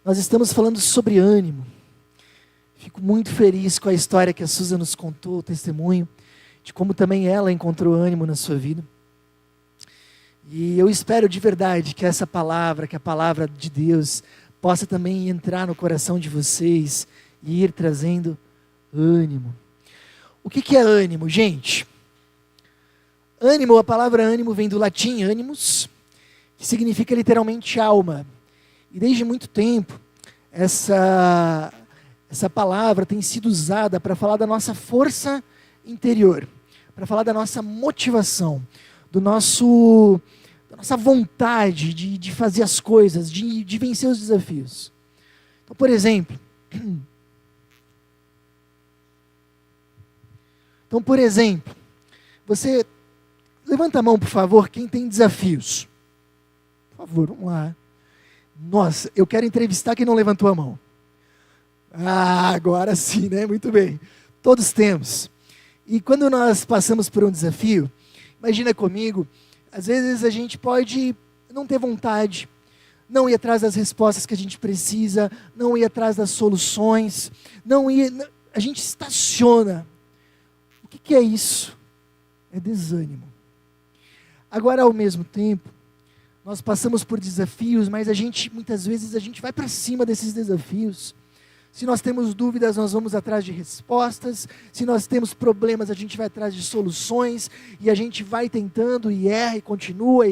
Nós estamos falando sobre ânimo. Fico muito feliz com a história que a Susan nos contou, o testemunho, de como também ela encontrou ânimo na sua vida. E eu espero de verdade que essa palavra, que a palavra de Deus, possa também entrar no coração de vocês e ir trazendo ânimo. O que é ânimo, gente? Ânimo, a palavra ânimo vem do latim animus, que significa literalmente alma. E desde muito tempo, essa palavra tem sido usada para falar da nossa força interior, para falar da nossa motivação, da nossa vontade de fazer as coisas, de vencer os desafios. Então, por exemplo, você levanta a mão, por favor, quem tem desafios. Por favor, vamos lá. Nossa, eu quero entrevistar quem não levantou a mão. Ah, agora sim, né? Muito bem. Todos temos. E quando nós passamos por um desafio, imagina comigo, às vezes a gente pode não ter vontade, não ir atrás das respostas que a gente precisa, não ir atrás das soluções, a gente estaciona. O que é isso? É desânimo. Agora, ao mesmo tempo, nós passamos por desafios, mas muitas vezes a gente vai para cima desses desafios. Se nós temos dúvidas, nós vamos atrás de respostas. Se nós temos problemas, a gente vai atrás de soluções. E a gente vai tentando e erra e continua,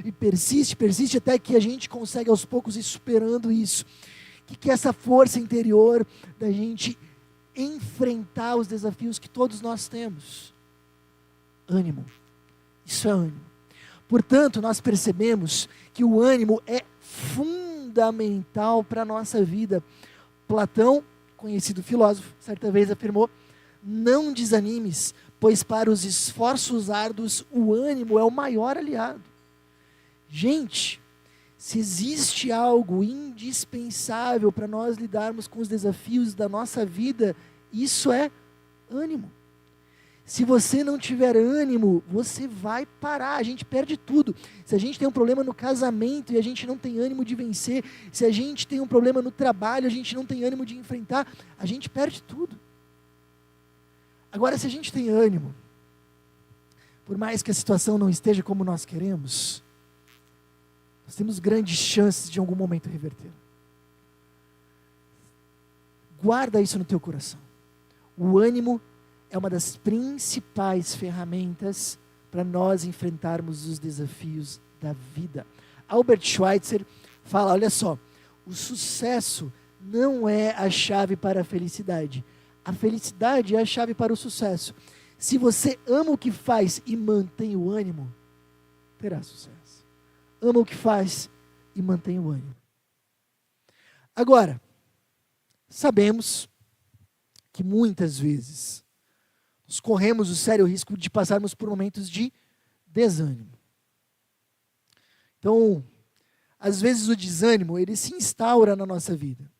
e persiste, até que a gente consegue aos poucos ir superando isso. O que é essa força interior da gente enfrentar os desafios que todos nós temos? Ânimo. Isso é ânimo. Portanto, nós percebemos que o ânimo é fundamental para a nossa vida. Platão, conhecido filósofo, certa vez afirmou: não desanimes, pois para os esforços árduos o ânimo é o maior aliado. Gente, se existe algo indispensável para nós lidarmos com os desafios da nossa vida, isso é ânimo. Se você não tiver ânimo, você vai parar, a gente perde tudo. Se a gente tem um problema no casamento e a gente não tem ânimo de vencer, se a gente tem um problema no trabalho, a gente não tem ânimo de enfrentar, a gente perde tudo. Agora, se a gente tem ânimo, por mais que a situação não esteja como nós queremos, nós temos grandes chances de em algum momento reverter. Guarda isso no teu coração. O ânimo é uma das principais ferramentas para nós enfrentarmos os desafios da vida. Albert Schweitzer fala, olha só, o sucesso não é a chave para a felicidade. A felicidade é a chave para o sucesso. Se você ama o que faz e mantém o ânimo, terá sucesso. Ama o que faz e mantém o ânimo. Agora, sabemos que muitas vezes nós corremos o sério risco de passarmos por momentos de desânimo. Então, às vezes o desânimo, ele se instaura na nossa vida.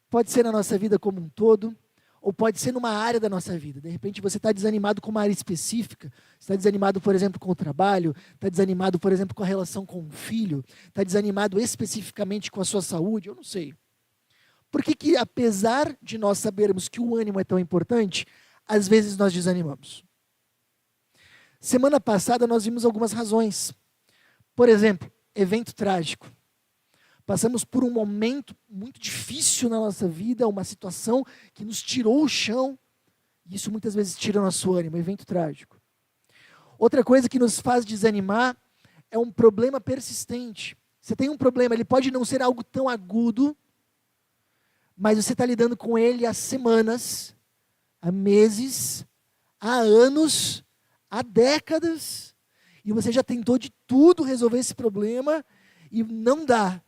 Pode ser na nossa vida como um todo, ou pode ser numa área da nossa vida. De repente você está desanimado com uma área específica, está desanimado, por exemplo, com o trabalho, está desanimado, por exemplo, com a relação com o filho, está desanimado especificamente com a sua saúde, eu não sei. Por que apesar de nós sabermos que o ânimo é tão importante, às vezes nós desanimamos? Semana passada nós vimos algumas razões. Por exemplo, evento trágico. Passamos por um momento muito difícil na nossa vida, uma situação que nos tirou o chão. E isso muitas vezes tira o nosso ânimo, evento trágico. Outra coisa que nos faz desanimar é um problema persistente. Você tem um problema, ele pode não ser algo tão agudo, mas você está lidando com ele há semanas, há meses, há anos, há décadas, e você já tentou de tudo resolver esse problema e não dá.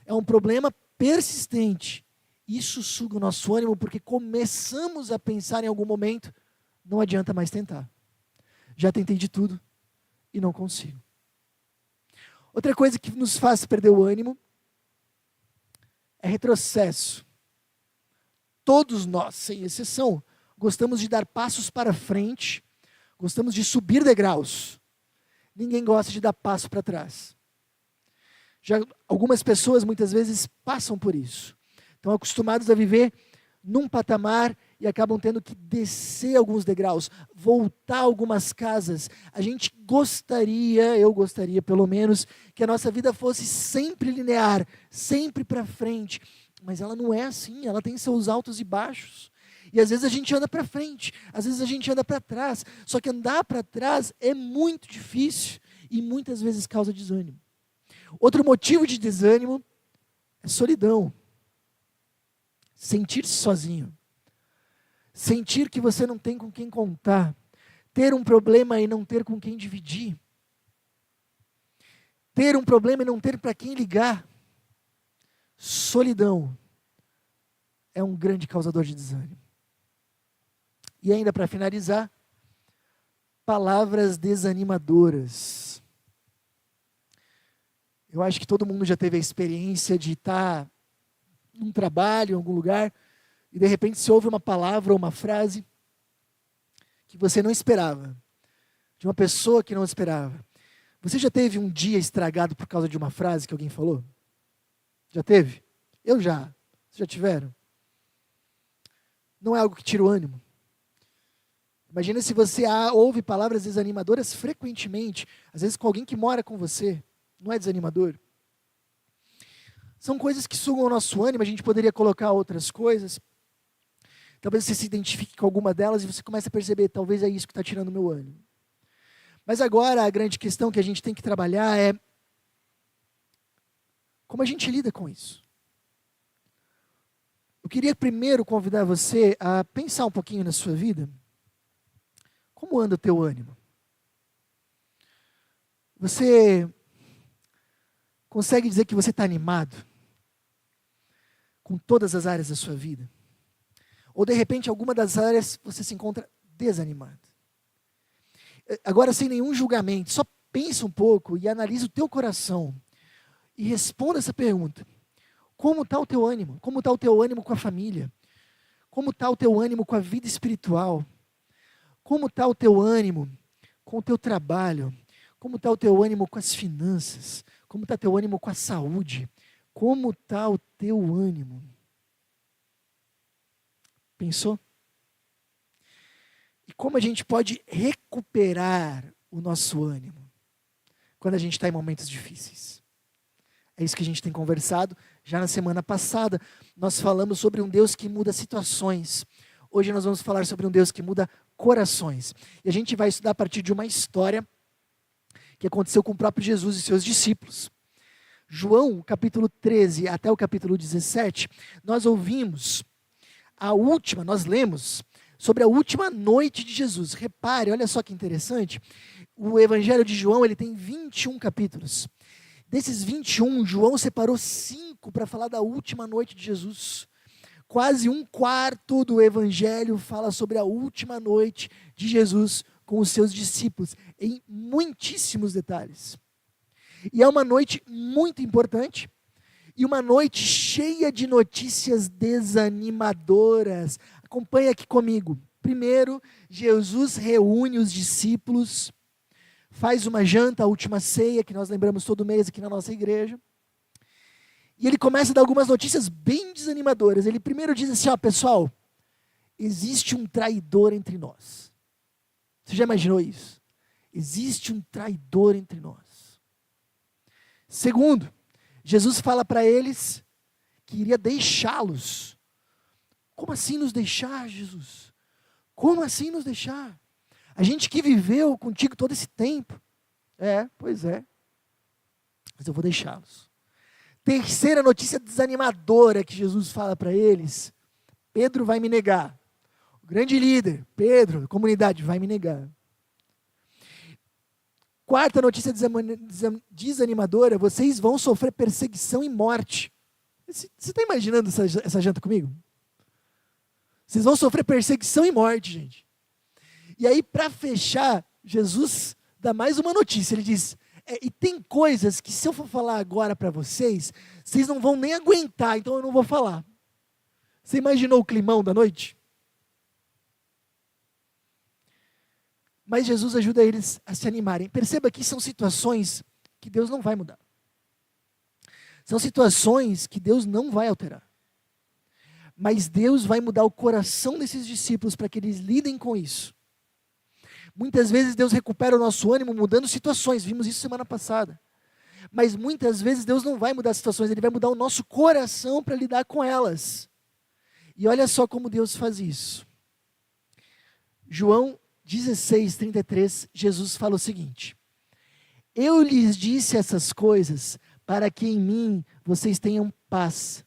É um problema persistente. Isso suga o nosso ânimo porque começamos a pensar em algum momento, não adianta mais tentar. Já tentei de tudo e não consigo. Outra coisa que nos faz perder o ânimo é retrocesso. Todos nós, sem exceção, gostamos de dar passos para frente, gostamos de subir degraus. Ninguém gosta de dar passo para trás. Já algumas pessoas muitas vezes passam por isso. Estão acostumados a viver num patamar e acabam tendo que descer alguns degraus, voltar algumas casas. Eu gostaria pelo menos, que a nossa vida fosse sempre linear, sempre para frente. Mas ela não é assim, ela tem seus altos e baixos. E às vezes a gente anda para frente, às vezes a gente anda para trás. Só que andar para trás é muito difícil e muitas vezes causa desânimo. Outro motivo de desânimo é solidão. Sentir-se sozinho. Sentir que você não tem com quem contar. Ter um problema e não ter com quem dividir. Ter um problema e não ter para quem ligar. Solidão é um grande causador de desânimo. E ainda para finalizar, palavras desanimadoras. Eu acho que todo mundo já teve a experiência de estar num trabalho, em algum lugar, e de repente se ouve uma palavra ou uma frase que você não esperava, de uma pessoa que não esperava. Você já teve um dia estragado por causa de uma frase que alguém falou? Já teve? Eu já. Vocês já tiveram? Não é algo que tira o ânimo. Imagina se você ouve palavras desanimadoras frequentemente, às vezes com alguém que mora com você. Não é desanimador? São coisas que sugam o nosso ânimo, a gente poderia colocar outras coisas. Talvez você se identifique com alguma delas e você comece a perceber, talvez é isso que está tirando o meu ânimo. Mas agora a grande questão que a gente tem que trabalhar é como a gente lida com isso. Eu queria primeiro convidar você a pensar um pouquinho na sua vida. Como anda o teu ânimo? Você consegue dizer que você está animado com todas as áreas da sua vida? Ou de repente alguma das áreas você se encontra desanimado? Agora sem nenhum julgamento, só pensa um pouco e analisa o teu coração e responda essa pergunta. Como está o teu ânimo? Como está o teu ânimo com a família? Como está o teu ânimo com a vida espiritual? Como está o teu ânimo com o teu trabalho? Como está o teu ânimo com as finanças? Como está o teu ânimo com a saúde? Como está o teu ânimo? Pensou? E como a gente pode recuperar o nosso ânimo quando a gente está em momentos difíceis? É isso que a gente tem conversado. Já na semana passada, nós falamos sobre um Deus que muda situações. Hoje nós vamos falar sobre um Deus que muda corações. E a gente vai estudar a partir de uma história que aconteceu com o próprio Jesus e seus discípulos. João, capítulo 13 até o capítulo 17, nós lemos sobre a última noite de Jesus. Repare, olha só que interessante, o Evangelho de João, ele tem 21 capítulos. Desses 21, João separou 5 para falar da última noite de Jesus. Quase um quarto do Evangelho fala sobre a última noite de Jesus com os seus discípulos, em muitíssimos detalhes. E é uma noite muito importante, e uma noite cheia de notícias desanimadoras. Acompanha aqui comigo. Primeiro, Jesus reúne os discípulos, faz uma janta, a última ceia, que nós lembramos todo mês aqui na nossa igreja. E ele começa a dar algumas notícias bem desanimadoras. Ele primeiro diz assim, pessoal, existe um traidor entre nós. Você já imaginou isso? Existe um traidor entre nós. Segundo, Jesus fala para eles que iria deixá-los. Como assim nos deixar, Jesus? Como assim nos deixar? A gente que viveu contigo todo esse tempo. Pois é. Mas eu vou deixá-los. Terceira notícia desanimadora que Jesus fala para eles. Pedro vai me negar. O grande líder, Pedro, a comunidade, vai me negar. Quarta notícia desanimadora, vocês vão sofrer perseguição e morte. Você está imaginando essa janta comigo? Vocês vão sofrer perseguição e morte, gente. E aí, para fechar, Jesus dá mais uma notícia. Ele diz, e tem coisas que se eu for falar agora para vocês, vocês não vão nem aguentar, então eu não vou falar. Você imaginou o climão da noite? Mas Jesus ajuda eles a se animarem. Perceba que são situações que Deus não vai mudar. São situações que Deus não vai alterar. Mas Deus vai mudar o coração desses discípulos para que eles lidem com isso. Muitas vezes Deus recupera o nosso ânimo mudando situações, vimos isso semana passada. Mas muitas vezes Deus não vai mudar as situações, Ele vai mudar o nosso coração para lidar com elas. E olha só como Deus faz isso. João 16:33, Jesus fala o seguinte: eu lhes disse essas coisas para que em mim vocês tenham paz.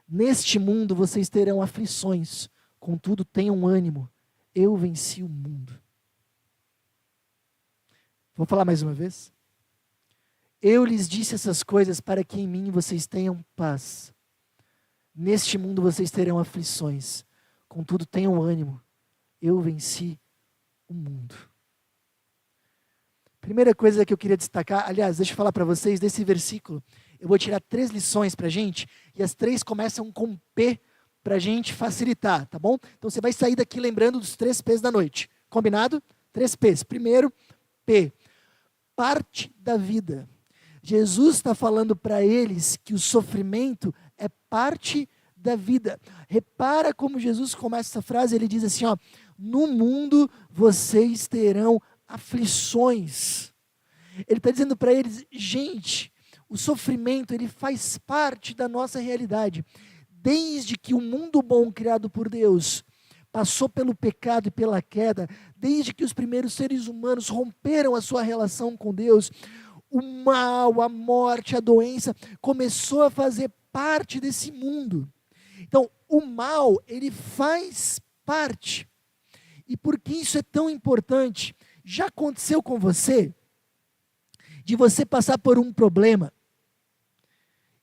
Neste mundo vocês terão aflições, contudo tenham ânimo, eu venci o mundo. Vou falar mais uma vez. Eu lhes disse essas coisas para que em mim vocês tenham paz. Neste mundo vocês terão aflições, contudo tenham ânimo, eu venci o mundo. Primeira coisa que eu queria destacar, aliás, deixa eu falar para vocês desse versículo. Eu vou tirar 3 lições para a gente, e as 3 começam com P, para a gente facilitar, tá bom? Então você vai sair daqui lembrando dos 3 P's da noite. Combinado? 3 P's. Primeiro, P, parte da vida. Jesus está falando para eles que o sofrimento é parte da vida. Repara como Jesus começa essa frase, ele diz assim, ó, no mundo vocês terão aflições. Ele está dizendo para eles, gente, o sofrimento ele faz parte da nossa realidade. Desde que o mundo bom criado por Deus passou pelo pecado e pela queda, desde que os primeiros seres humanos romperam a sua relação com Deus, o mal, a morte, a doença começou a fazer parte desse mundo. Então, o mal, ele faz parte. E por que isso é tão importante? Já aconteceu com você? De você passar por um problema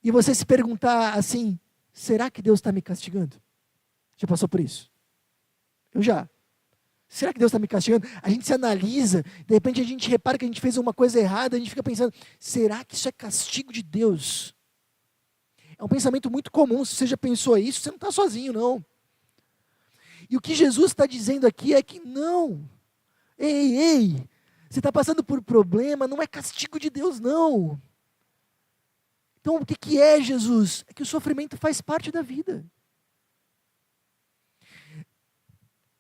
e você se perguntar assim, será que Deus está me castigando? Já passou por isso? Eu já. Será que Deus está me castigando? A gente se analisa, de repente a gente repara que a gente fez uma coisa errada, a gente fica pensando, será que isso é castigo de Deus? É um pensamento muito comum, se você já pensou isso, você não está sozinho não. E o que Jesus está dizendo aqui é que não. Ei, você está passando por problema, não é castigo de Deus não. Então o que é Jesus? É que o sofrimento faz parte da vida.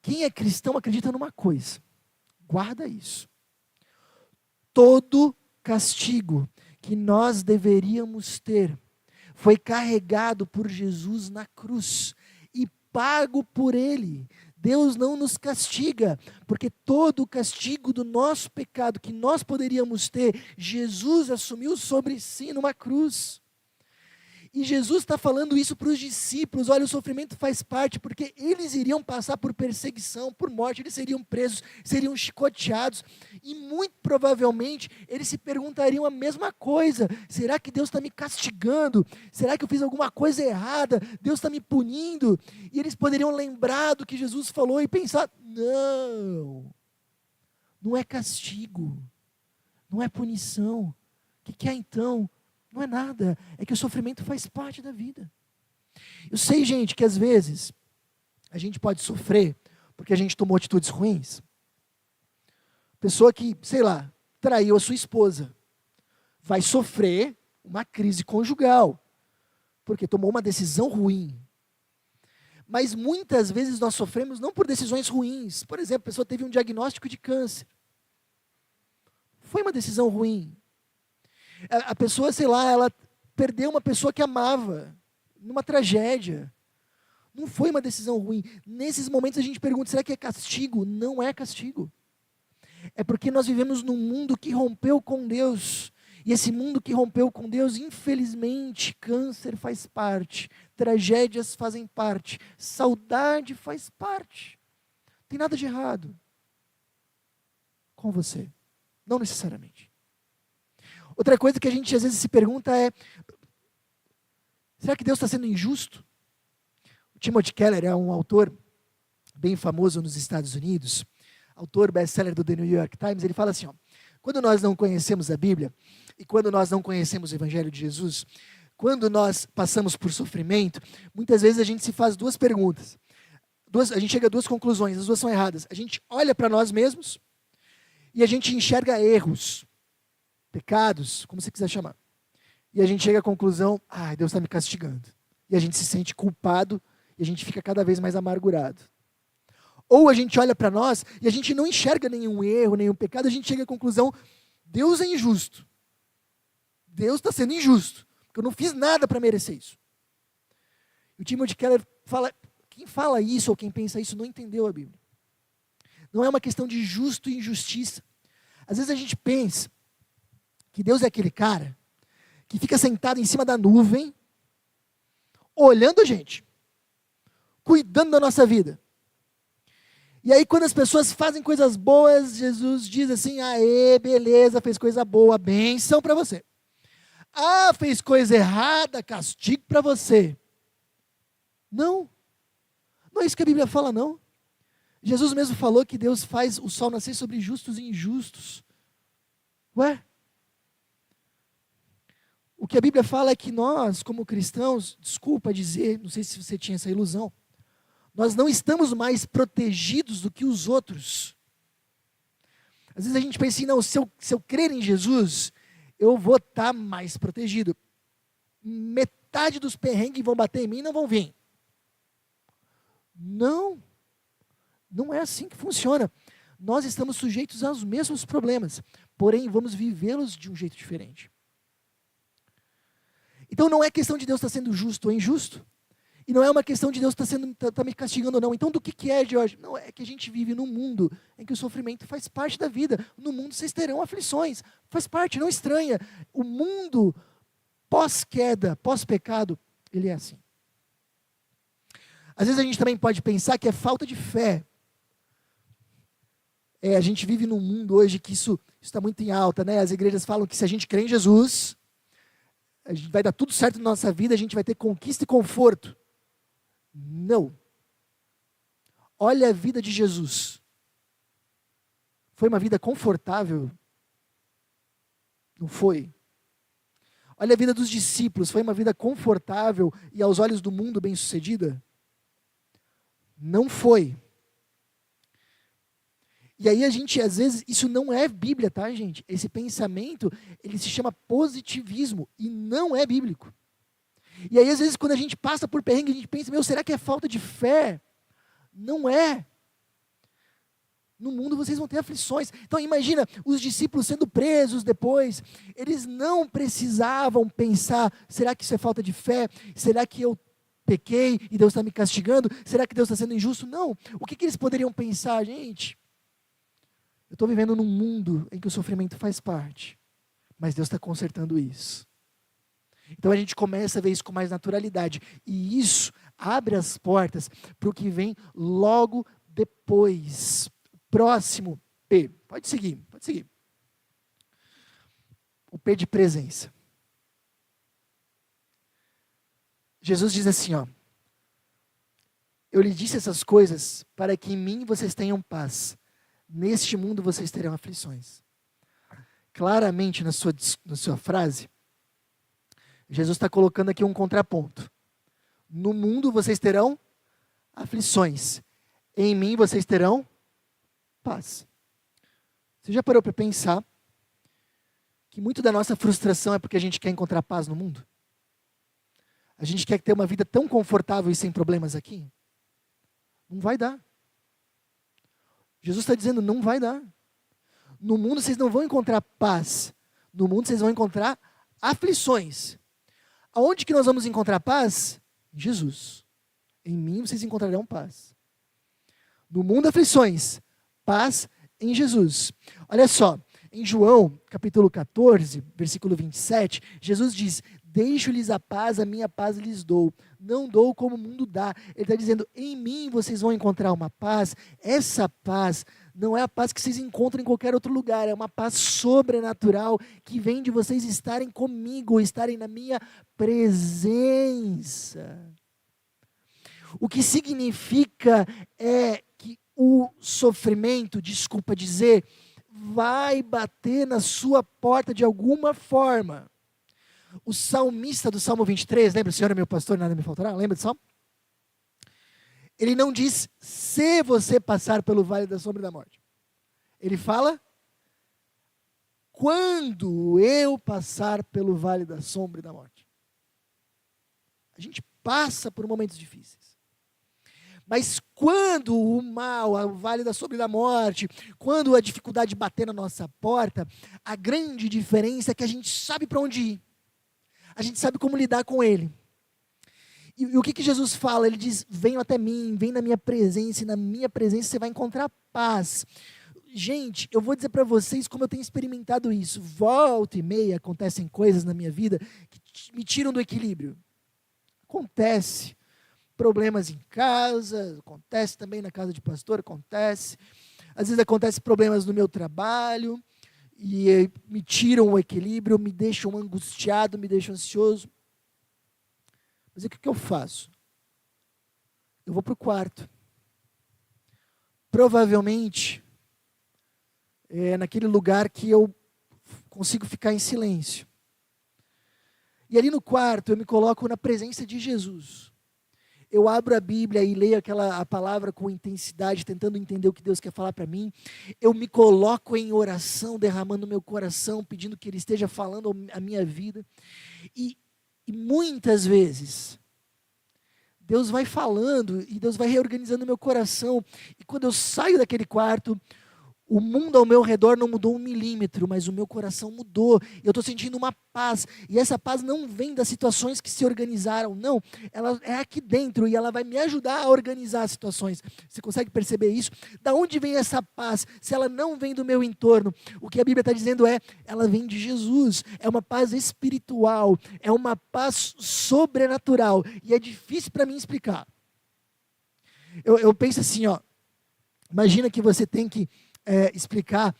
Quem é cristão acredita numa coisa, guarda isso. Todo castigo que nós deveríamos ter foi carregado por Jesus na cruz e pago por Ele. Deus não nos castiga, porque todo o castigo do nosso pecado que nós poderíamos ter, Jesus assumiu sobre si numa cruz. E Jesus está falando isso para os discípulos, olha, o sofrimento faz parte, porque eles iriam passar por perseguição, por morte, eles seriam presos, seriam chicoteados, e muito provavelmente eles se perguntariam a mesma coisa, será que Deus está me castigando? Será que eu fiz alguma coisa errada? Deus está me punindo? E eles poderiam lembrar do que Jesus falou e pensar, não é castigo, não é punição, o que é então? Não é nada, é que o sofrimento faz parte da vida. Eu sei, gente, que às vezes a gente pode sofrer porque a gente tomou atitudes ruins. Pessoa que, sei lá, traiu a sua esposa, vai sofrer uma crise conjugal, porque tomou uma decisão ruim. Mas muitas vezes nós sofremos não por decisões ruins. Por exemplo, a pessoa teve um diagnóstico de câncer. Foi uma decisão ruim. A pessoa, sei lá, ela perdeu uma pessoa que amava, numa tragédia. Não foi uma decisão ruim. Nesses momentos a gente pergunta, será que é castigo? Não é castigo. É porque nós vivemos num mundo que rompeu com Deus. E esse mundo que rompeu com Deus, infelizmente, câncer faz parte, tragédias fazem parte, saudade faz parte. Não tem nada de errado com você. Não necessariamente. Outra coisa que a gente às vezes se pergunta é, será que Deus está sendo injusto? O Timothy Keller é um autor bem famoso nos Estados Unidos, autor best-seller do The New York Times, ele fala assim, ó, quando nós não conhecemos a Bíblia, e quando nós não conhecemos o Evangelho de Jesus, quando nós passamos por sofrimento, muitas vezes a gente se faz 2 perguntas, a gente chega a 2 conclusões, as 2 são erradas. A gente olha para nós mesmos, e a gente enxerga erros, pecados, como você quiser chamar. e a gente chega à conclusão, Deus está me castigando. E a gente se sente culpado e a gente fica cada vez mais amargurado. Ou a gente olha para nós e a gente não enxerga nenhum erro, nenhum pecado, a gente chega à conclusão, Deus é injusto. Deus está sendo injusto, porque eu não fiz nada para merecer isso. E o Timothy Keller fala, quem fala isso ou quem pensa isso não entendeu a Bíblia. Não é uma questão de justo e injustiça. Às vezes a gente pensa que Deus é aquele cara que fica sentado em cima da nuvem, olhando a gente, cuidando da nossa vida. E aí quando as pessoas fazem coisas boas, Jesus diz assim, aê, beleza, fez coisa boa, bênção para você. Fez coisa errada, castigo para você. Não é isso que a Bíblia fala, não. Jesus mesmo falou que Deus faz o sol nascer sobre justos e injustos. Ué? O que a Bíblia fala é que nós, como cristãos, desculpa dizer, não sei se você tinha essa ilusão, nós não estamos mais protegidos do que os outros. Às vezes a gente pensa assim, não, se eu crer em Jesus, eu vou estar mais protegido. Metade dos perrengues vão bater em mim e não vão vir. Não é assim que funciona. Nós estamos sujeitos aos mesmos problemas, porém vamos vivê-los de um jeito diferente. Então não é questão de Deus estar sendo justo ou injusto, e não é uma questão de Deus estar me castigando ou não. Então do que é, Jorge? Não, é que a gente vive num mundo em que o sofrimento faz parte da vida. No mundo vocês terão aflições, faz parte, não estranha. O mundo pós-queda, pós-pecado, ele é assim. Às vezes a gente também pode pensar que é falta de fé. A gente vive num mundo hoje que isso está muito em alta, né? As igrejas falam que se a gente crê em Jesus, a gente vai dar tudo certo na nossa vida, a gente vai ter conquista e conforto. Não. Olha a vida de Jesus. Foi uma vida confortável? Não foi. Olha a vida dos discípulos, foi uma vida confortável e aos olhos do mundo bem-sucedida? Não foi. E aí a gente, às vezes, isso não é Bíblia, tá, gente? Esse pensamento, ele se chama positivismo e não é bíblico. E aí, às vezes, quando a gente passa por perrengue, a gente pensa, será que é falta de fé? Não é. No mundo vocês vão ter aflições. Então imagina, os discípulos sendo presos depois, eles não precisavam pensar, será que isso é falta de fé? Será que eu pequei e Deus está me castigando? Será que Deus está sendo injusto? Não. O que eles poderiam pensar, gente? Eu estou vivendo num mundo em que o sofrimento faz parte, mas Deus está consertando isso. Então a gente começa a ver isso com mais naturalidade, e isso abre as portas para o que vem logo depois. Próximo P, pode seguir. O P de presença. Jesus diz assim, eu lhe disse essas coisas para que em mim vocês tenham paz. Neste mundo vocês terão aflições. Claramente na sua frase, Jesus está colocando aqui um contraponto. No mundo vocês terão aflições. Em mim vocês terão paz. Você já parou para pensar que muito da nossa frustração é porque a gente quer encontrar paz no mundo? A gente quer ter uma vida tão confortável e sem problemas aqui? Não vai dar. Jesus está dizendo, não vai dar. No mundo vocês não vão encontrar paz. No mundo vocês vão encontrar aflições. Aonde que nós vamos encontrar paz? Em Jesus. Em mim vocês encontrarão paz. No mundo aflições, paz em Jesus. Olha só, em João, capítulo 14, versículo 27, Jesus diz, deixo-lhes a paz, a minha paz lhes dou. Não dou como o mundo dá. Ele está dizendo, em mim vocês vão encontrar uma paz. Essa paz não é a paz que vocês encontram em qualquer outro lugar. É uma paz sobrenatural que vem de vocês estarem comigo, estarem na minha presença. O que significa é que o sofrimento, desculpa dizer, vai bater na sua porta de alguma forma. O salmista do Salmo 23, lembra? O Senhor é meu pastor, nada me faltará. Lembra do Salmo? Ele não diz, se você passar pelo vale da sombra da morte. Ele fala, quando eu passar pelo vale da sombra e da morte. A gente passa por momentos difíceis. Mas quando o mal, o vale da sombra e da morte, quando a dificuldade bater na nossa porta, a grande diferença é que a gente sabe para onde ir. A gente sabe como lidar com ele. E o que Jesus fala? Ele diz, venham até mim, vem na minha presença, e na minha presença você vai encontrar paz. Gente, eu vou dizer para vocês como eu tenho experimentado isso. Volta e meia acontecem coisas na minha vida que me tiram do equilíbrio. Acontece. Problemas em casa, acontece também na casa de pastor, acontece. Às vezes acontece problemas no meu trabalho, e me tiram o equilíbrio, me deixam angustiado, me deixam ansioso. Mas o que eu faço? Eu vou para o quarto. Provavelmente, é naquele lugar que eu consigo ficar em silêncio. E ali no quarto eu me coloco na presença de Jesus. Eu abro a Bíblia e leio a palavra com intensidade, tentando entender o que Deus quer falar para mim. Eu me coloco em oração, derramando meu coração, pedindo que Ele esteja falando a minha vida. E muitas vezes, Deus vai falando e Deus vai reorganizando meu coração. E quando eu saio daquele quarto, o mundo ao meu redor não mudou 1 milímetro, mas o meu coração mudou. Eu estou sentindo uma paz. E essa paz não vem das situações que se organizaram, não. Ela é aqui dentro e ela vai me ajudar a organizar as situações. Você consegue perceber isso? Da onde vem essa paz? Se ela não vem do meu entorno, o que a Bíblia está dizendo ela vem de Jesus. É uma paz espiritual, é uma paz sobrenatural. E é difícil para mim explicar. Eu penso assim, imagina que você tem que explicar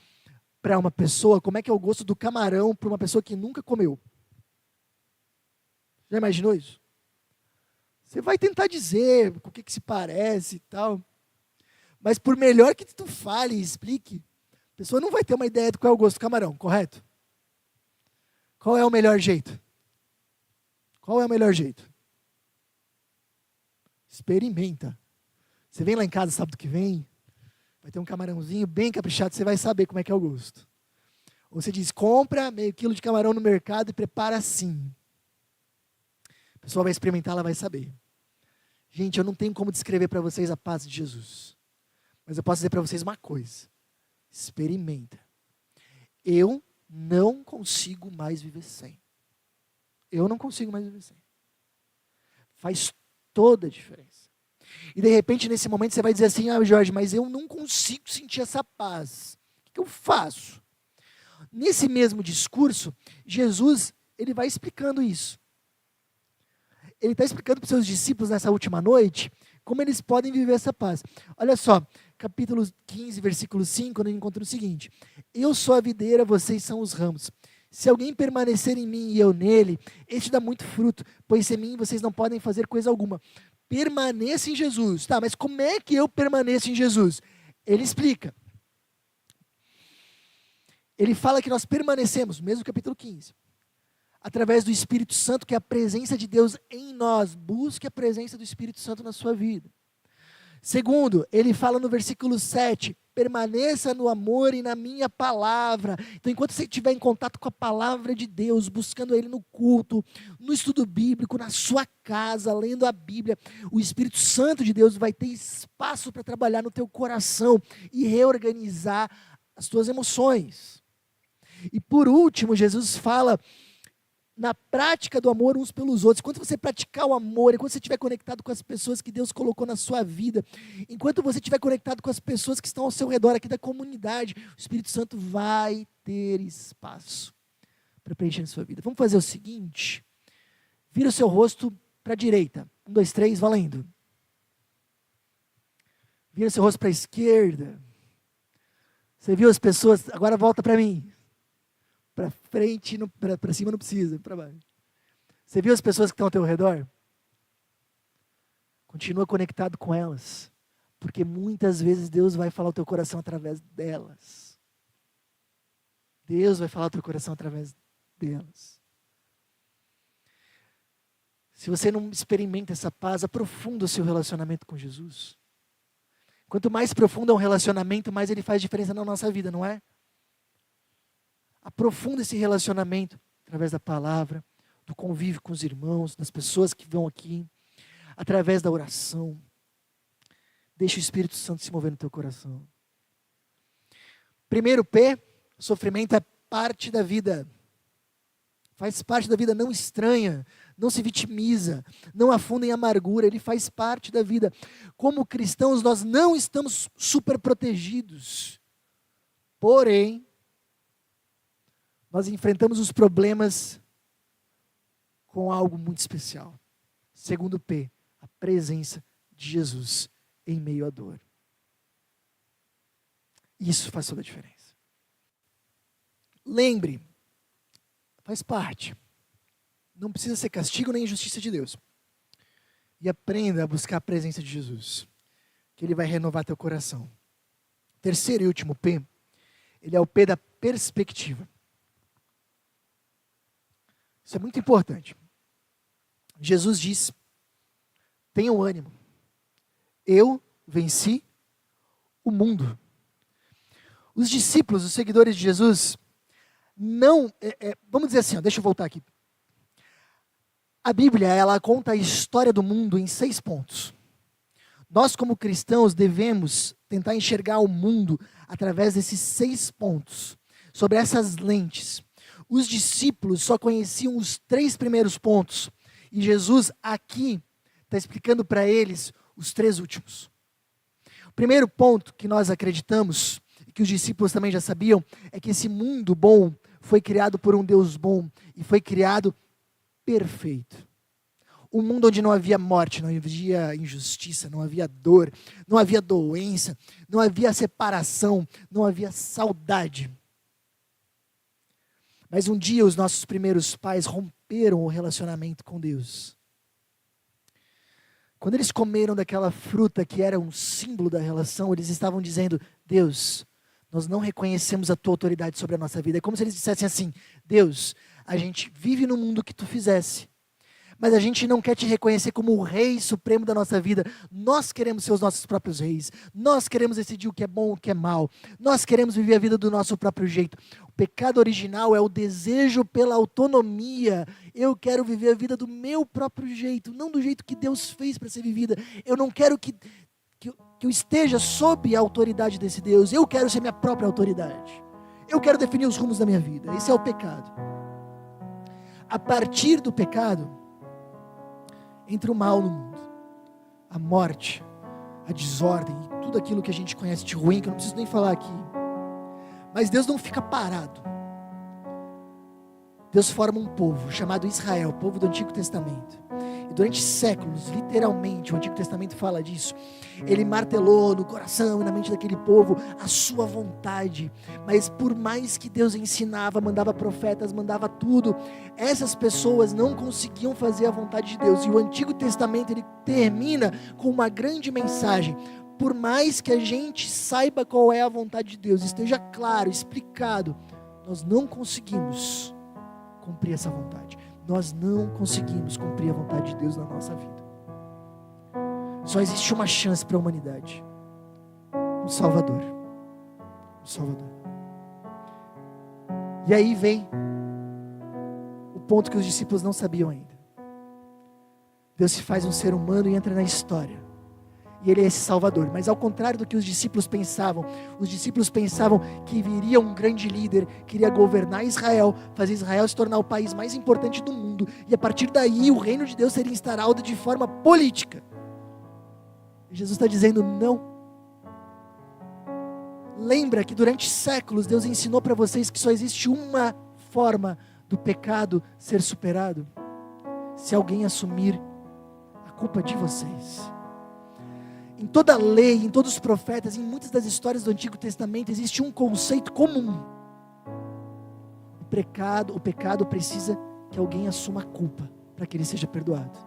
para uma pessoa como é que é o gosto do camarão para uma pessoa que nunca comeu. Já imaginou isso? Você vai tentar dizer o que se parece e tal, mas por melhor que tu fale e explique, a pessoa não vai ter uma ideia de qual é o gosto do camarão, correto? Qual é o melhor jeito? Qual é o melhor jeito? Experimenta. Você vem lá em casa sábado que vem, vai ter um camarãozinho bem caprichado, você vai saber como é que é o gosto. Ou você diz, compra meio quilo de camarão no mercado e prepara assim. A pessoa vai experimentar, ela vai saber. Gente, eu não tenho como descrever para vocês a paz de Jesus. Mas eu posso dizer para vocês uma coisa. Experimenta. Eu não consigo mais viver sem. Eu não consigo mais viver sem. Faz toda a diferença. E de repente, nesse momento, você vai dizer assim, Jorge, mas eu não consigo sentir essa paz. O que eu faço? Nesse mesmo discurso, Jesus, ele vai explicando isso. Ele está explicando para os seus discípulos nessa última noite, como eles podem viver essa paz. Olha só, capítulo 15, versículo 5, quando ele encontra o seguinte, eu sou a videira, vocês são os ramos. Se alguém permanecer em mim e eu nele, este dá muito fruto, pois sem mim vocês não podem fazer coisa alguma. Permaneça em Jesus. Tá, mas como é que eu permaneço em Jesus? Ele explica. Ele fala que nós permanecemos, mesmo no capítulo 15, através do Espírito Santo, que é a presença de Deus em nós. Busque a presença do Espírito Santo na sua vida. Segundo, ele fala no versículo 7, permaneça no amor e na minha palavra. Então, enquanto você estiver em contato com a palavra de Deus, buscando Ele no culto, no estudo bíblico, na sua casa, lendo a Bíblia, o Espírito Santo de Deus vai ter espaço para trabalhar no teu coração e reorganizar as tuas emoções. E por último, Jesus fala na prática do amor uns pelos outros. Enquanto você praticar o amor, enquanto você estiver conectado com as pessoas que Deus colocou na sua vida, enquanto você estiver conectado com as pessoas que estão ao seu redor aqui da comunidade, o Espírito Santo vai ter espaço para preencher a sua vida. Vamos fazer o seguinte, vira o seu rosto para a direita. 1, 2, 3, valendo. Vira o seu rosto para a esquerda. Você viu as pessoas, agora volta para mim. Para frente, para cima não precisa, para baixo. Você viu as pessoas que estão ao teu redor? Continua conectado com elas, porque muitas vezes Deus vai falar ao teu coração através delas. Deus vai falar ao teu coração através delas. Se você não experimenta essa paz, aprofunda o seu relacionamento com Jesus. Quanto mais profundo é um relacionamento, mais ele faz diferença na nossa vida, não é? Aprofunda esse relacionamento através da palavra, do convívio com os irmãos, das pessoas que vão aqui, através da oração. Deixa o Espírito Santo se mover no teu coração. Primeiro P, sofrimento é parte da vida. Faz parte da vida, não estranha, não se vitimiza, não afunda em amargura, ele faz parte da vida. Como cristãos, nós não estamos super protegidos. Porém, nós enfrentamos os problemas com algo muito especial. Segundo P, a presença de Jesus em meio à dor. Isso faz toda a diferença. Lembre, faz parte. Não precisa ser castigo nem injustiça de Deus. E aprenda a buscar a presença de Jesus, que Ele vai renovar teu coração. Terceiro e último P, ele é o P da perspectiva. Isso é muito importante. Jesus diz: tenham ânimo, eu venci o mundo. Os discípulos, os seguidores de Jesus, vamos dizer assim, deixa eu voltar aqui. A Bíblia, ela conta a história do mundo em 6 pontos. Nós, como cristãos, devemos tentar enxergar o mundo através desses 6 pontos, sobre essas lentes. Os discípulos só conheciam os 3 primeiros pontos, e Jesus aqui está explicando para eles os 3 últimos. O primeiro ponto que nós acreditamos, e que os discípulos também já sabiam, é que esse mundo bom foi criado por um Deus bom, e foi criado perfeito. Um mundo onde não havia morte, não havia injustiça, não havia dor, não havia doença, não havia separação, não havia saudade. Mas um dia os nossos primeiros pais romperam o relacionamento com Deus. Quando eles comeram daquela fruta que era um símbolo da relação, eles estavam dizendo: Deus, nós não reconhecemos a tua autoridade sobre a nossa vida. É como se eles dissessem assim: Deus, a gente vive no mundo que tu fizesse, mas a gente não quer te reconhecer como o rei supremo da nossa vida. Nós queremos ser os nossos próprios reis. Nós queremos decidir o que é bom, o que é mal. Nós queremos viver a vida do nosso próprio jeito. O pecado original é o desejo pela autonomia. Eu quero viver a vida do meu próprio jeito, não do jeito que Deus fez para ser vivida. Eu não quero que eu esteja sob a autoridade desse Deus. Eu quero ser minha própria autoridade. Eu quero definir os rumos da minha vida. Esse é o pecado. A partir do pecado, entra o mal no mundo, a morte, a desordem, e tudo aquilo que a gente conhece de ruim, que eu não preciso nem falar aqui. Mas Deus não fica parado. Deus forma um povo chamado Israel, o povo do Antigo Testamento. E durante séculos, literalmente, o Antigo Testamento fala disso. Ele martelou no coração e na mente daquele povo a sua vontade. Mas por mais que Deus ensinava, mandava profetas, mandava tudo, essas pessoas não conseguiam fazer a vontade de Deus. E o Antigo Testamento, ele termina com uma grande mensagem. Por mais que a gente saiba qual é a vontade de Deus, esteja claro, explicado, nós não conseguimos cumprir essa vontade. Nós não conseguimos cumprir a vontade de Deus na nossa vida. Só existe uma chance para a humanidade: um Salvador. Um Salvador. E aí vem o ponto que os discípulos não sabiam ainda. Deus se faz um ser humano e entra na história. E Ele é esse Salvador. Mas ao contrário do que os discípulos pensavam que viria um grande líder, que iria governar Israel, fazer Israel se tornar o país mais importante do mundo, e a partir daí o reino de Deus seria instaurado de forma política. E Jesus está dizendo: não. Lembra que durante séculos Deus ensinou para vocês que só existe uma forma do pecado ser superado: se alguém assumir a culpa de vocês. Em toda a lei, em todos os profetas, em muitas das histórias do Antigo Testamento, existe um conceito comum. O pecado precisa que alguém assuma a culpa para que ele seja perdoado.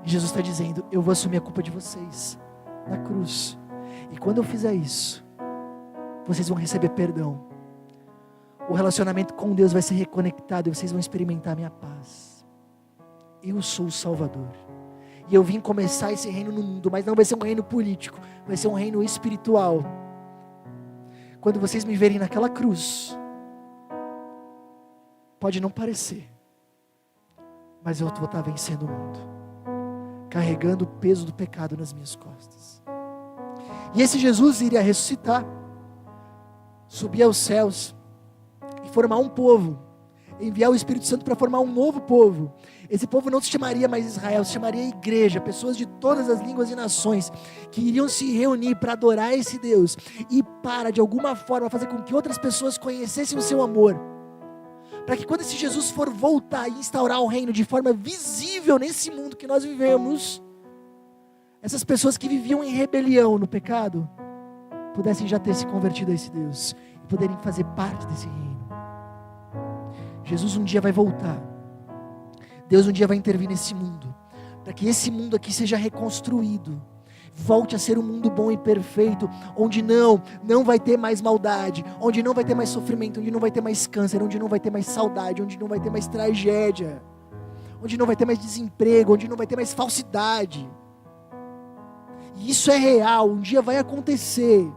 E Jesus está dizendo: eu vou assumir a culpa de vocês na cruz. E quando eu fizer isso, vocês vão receber perdão. O relacionamento com Deus vai ser reconectado e vocês vão experimentar a minha paz. Eu sou o Salvador. E eu vim começar esse reino no mundo, mas não vai ser um reino político, vai ser um reino espiritual. quando vocês me verem naquela cruz, pode não parecer, mas eu vou estar vencendo o mundo, carregando o peso do pecado nas minhas costas. E esse Jesus iria ressuscitar, subir aos céus e formar um povo, enviar o Espírito Santo para formar um novo povo. Esse povo não se chamaria mais Israel, se chamaria igreja, pessoas de todas as línguas e nações que iriam se reunir para adorar esse Deus e para, de alguma forma, fazer com que outras pessoas conhecessem o seu amor, para que quando esse Jesus for voltar e instaurar o reino de forma visível nesse mundo que nós vivemos, essas pessoas que viviam em rebelião no pecado pudessem já ter se convertido a esse Deus e poderem fazer parte desse reino. Jesus um dia vai voltar. Deus um dia vai intervir nesse mundo, para que esse mundo aqui seja reconstruído, volte a ser um mundo bom e perfeito, onde não vai ter mais maldade, onde não vai ter mais sofrimento, onde não vai ter mais câncer, onde não vai ter mais saudade, onde não vai ter mais tragédia, onde não vai ter mais desemprego, onde não vai ter mais falsidade. E isso é real, um dia vai acontecer.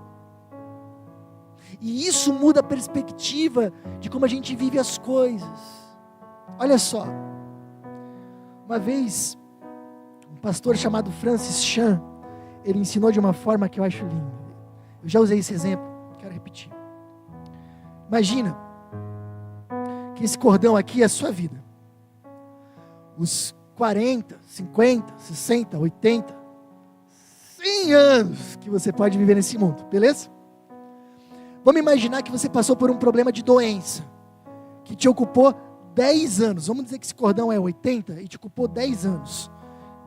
E isso muda a perspectiva de como a gente vive as coisas. Olha só, uma vez, um pastor chamado Francis Chan, ele ensinou de uma forma que eu acho linda. Eu já usei esse exemplo, quero repetir. Imagina que esse cordão aqui é a sua vida. Os 40, 50, 60, 80, 100 anos que você pode viver nesse mundo, beleza? Vamos imaginar que você passou por um problema de doença, que te ocupou 10 anos. Vamos dizer que esse cordão é 80 e te ocupou 10 anos.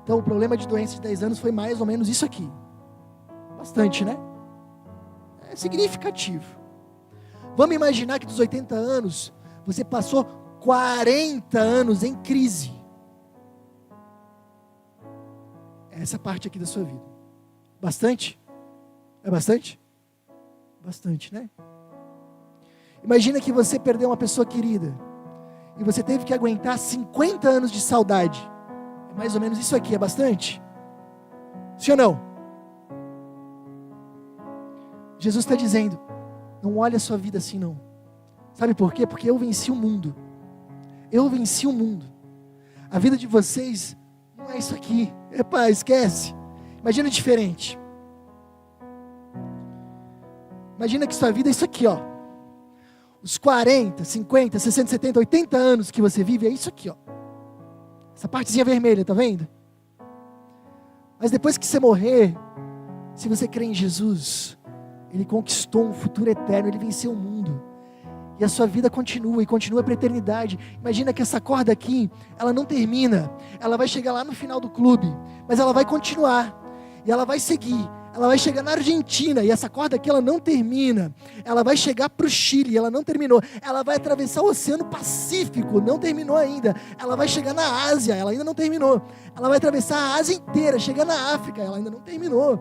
Então o problema de doença de 10 anos foi mais ou menos isso aqui. Bastante, né? É significativo. Vamos imaginar que dos 80 anos, você passou 40 anos em crise. Essa parte aqui da sua vida. Bastante? É bastante? Bastante, né? Imagina que você perdeu uma pessoa querida e você teve que aguentar 50 anos de saudade. É mais ou menos isso aqui, é bastante? Sim ou não? Jesus está dizendo, não olhe a sua vida assim não. Sabe por quê? Porque eu venci o mundo. Eu venci o mundo. A vida de vocês não é isso aqui. Epa, esquece. Imagina diferente. Imagina que sua vida é isso aqui, ó. Os 40, 50, 60, 70, 80 anos que você vive é isso aqui, ó. Essa partezinha vermelha, tá vendo? Mas depois que você morrer, se você crê em Jesus, Ele conquistou um futuro eterno, Ele venceu o mundo. E a sua vida continua, e continua para a eternidade. Imagina que essa corda aqui, ela não termina. Ela vai chegar lá no final do clube, mas ela vai continuar. E ela vai seguir. Ela vai chegar na Argentina, e essa corda aqui ela não termina. Ela vai chegar para o Chile, ela não terminou. Ela vai atravessar o Oceano Pacífico, não terminou ainda. Ela vai chegar na Ásia, ela ainda não terminou. Ela vai atravessar a Ásia inteira, chegar na África, ela ainda não terminou.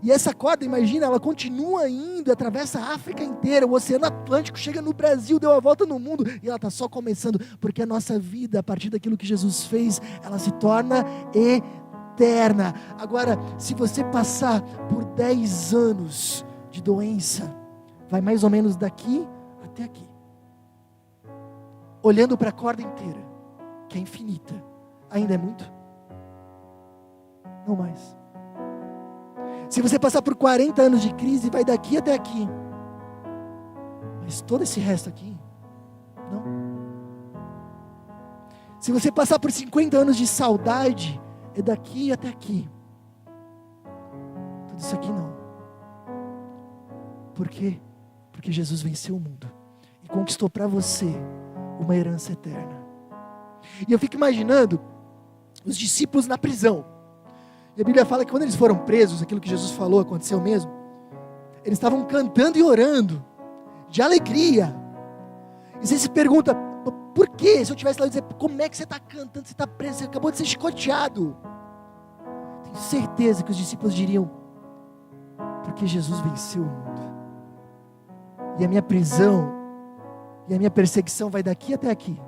E essa corda, imagina, ela continua indo, atravessa a África inteira, o Oceano Atlântico, chega no Brasil, deu a volta no mundo, e ela está só começando, porque a nossa vida, a partir daquilo que Jesus fez, ela se torna eterna. Agora, se você passar por 10 anos de doença, vai mais ou menos daqui até aqui, olhando para a corda inteira, que é infinita. Ainda é muito? Não mais. Se você passar por 40 anos de crise, vai daqui até aqui, mas todo esse resto aqui, não. Se você passar por 50 anos de saudade, é daqui até aqui. Tudo isso aqui não. Por quê? Porque Jesus venceu o mundo e conquistou para você uma herança eterna. E eu fico imaginando os discípulos na prisão. E a Bíblia fala que quando eles foram presos, aquilo que Jesus falou aconteceu mesmo. Eles estavam cantando e orando de alegria. E você se pergunta, por quê? Se eu tivesse lá e dizer, como é que você está cantando, você está preso, você acabou de ser chicoteado. Tenho certeza que os discípulos diriam, porque Jesus venceu o mundo. E a minha prisão, e a minha perseguição vai daqui até aqui.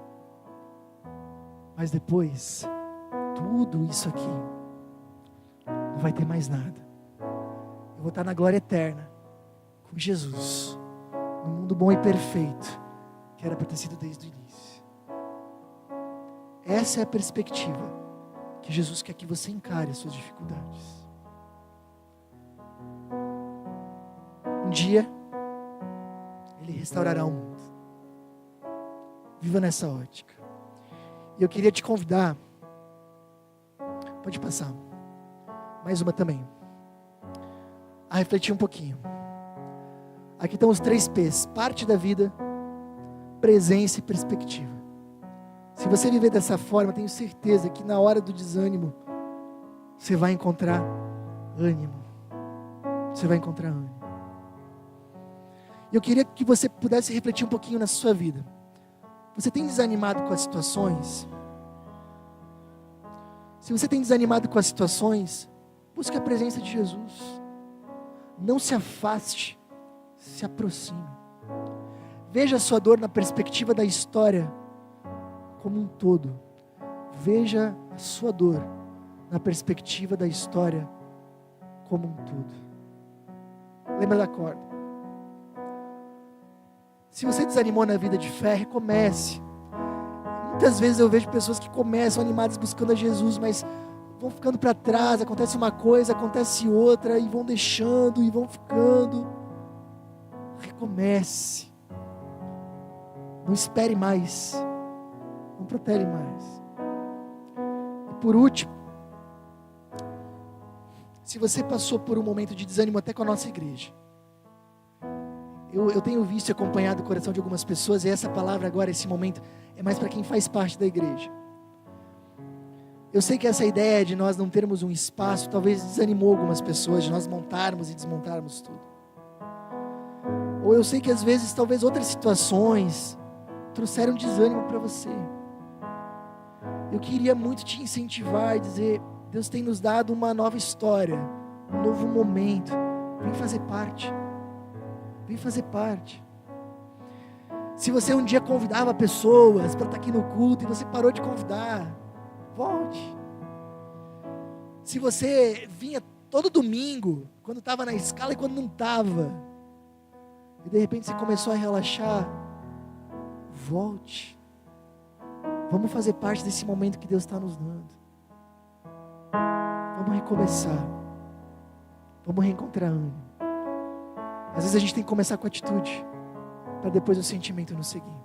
Mas depois, tudo isso aqui, não vai ter mais nada. Eu vou estar na glória eterna, com Jesus, no mundo bom e perfeito, que era para ter sido desde o início. Essa é a perspectiva que Jesus quer que você encare as suas dificuldades. Um dia, Ele restaurará o mundo. Viva nessa ótica. E eu queria te convidar, pode passar, mais uma também, a refletir um pouquinho. Aqui estão os 3 P's: parte da vida, presença e perspectiva. Se você viver dessa forma, tenho certeza que na hora do desânimo, você vai encontrar ânimo. Você vai encontrar ânimo. E eu queria que você pudesse refletir um pouquinho na sua vida. Você tem desanimado com as situações? Se você tem desanimado com as situações, busque a presença de Jesus. Não se afaste, se aproxime. Veja a sua dor na perspectiva da história como um todo. Veja a sua dor na perspectiva da história como um todo. Lembra da corda? Se você desanimou na vida de fé, recomece. Muitas vezes eu vejo pessoas que começam animadas buscando a Jesus, mas vão ficando para trás, acontece uma coisa, acontece outra, e vão deixando, e vão ficando. Recomece. Não espere mais. Não protele mais. E por último, se você passou por um momento de desânimo até com a nossa igreja, eu tenho visto e acompanhado o coração de algumas pessoas, e essa palavra agora, esse momento, é mais para quem faz parte da igreja. Eu sei que essa ideia de nós não termos um espaço, talvez desanimou algumas pessoas, de nós montarmos e desmontarmos tudo. Ou eu sei que às vezes, talvez outras situações trouxeram desânimo para você. Eu queria muito te incentivar e dizer: Deus tem nos dado uma nova história, um novo momento. Vem fazer parte. Vem fazer parte. Se você um dia convidava pessoas para estar aqui no culto e você parou de convidar, volte. Se você vinha todo domingo, quando estava na escala e quando não estava, e de repente você começou a relaxar, volte. Vamos fazer parte desse momento que Deus está nos dando. Vamos recomeçar. Vamos reencontrar ânimo. Às vezes a gente tem que começar com atitude, para depois o sentimento nos seguir.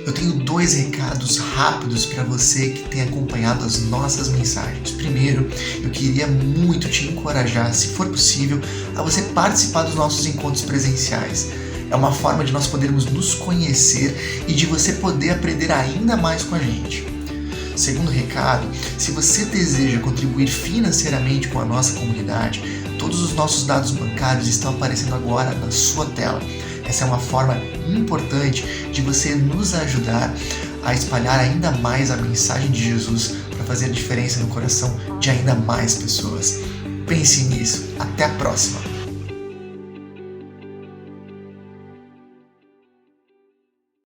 Eu tenho 2 recados rápidos para você que tem acompanhado as nossas mensagens. Primeiro, eu queria muito te encorajar, se for possível, a você participar dos nossos encontros presenciais. É uma forma de nós podermos nos conhecer e de você poder aprender ainda mais com a gente. Segundo recado, se você deseja contribuir financeiramente com a nossa comunidade, todos os nossos dados bancários estão aparecendo agora na sua tela. Essa é uma forma importante de você nos ajudar a espalhar ainda mais a mensagem de Jesus para fazer a diferença no coração de ainda mais pessoas. Pense nisso. Até a próxima!